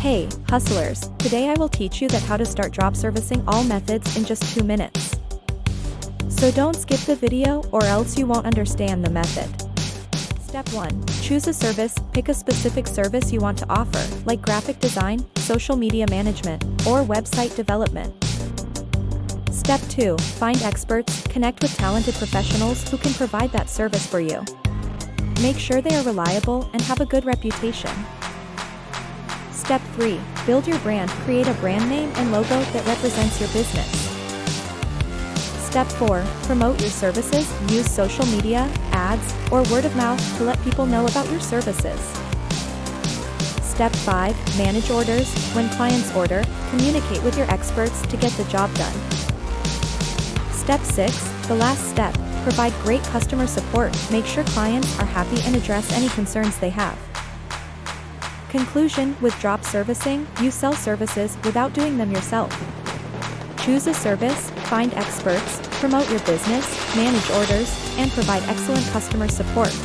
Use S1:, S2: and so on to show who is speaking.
S1: Hey, hustlers, today I will teach you that how to start drop servicing all methods in just 2 minutes. So don't skip the video or else you won't understand the method. Step 1. Choose a service. Pick a specific service you want to offer, like graphic design, social media management, or website development. Step 2. Find experts. Connect with talented professionals who can provide that service for you. Make sure they are reliable and have a good reputation. Step 3. Build your brand. Create a brand name and logo that represents your business. Step 4. Promote your services. Use social media, ads, or word of mouth to let people know about your services. Step 5. Manage orders. When clients order, communicate with your experts to get the job done. Step 6. The last step. Provide great customer support. Make sure clients are happy and address any concerns they have. Conclusion: with drop servicing, you sell services without doing them yourself. Choose a service, find experts, promote your business, manage orders, and provide excellent customer support.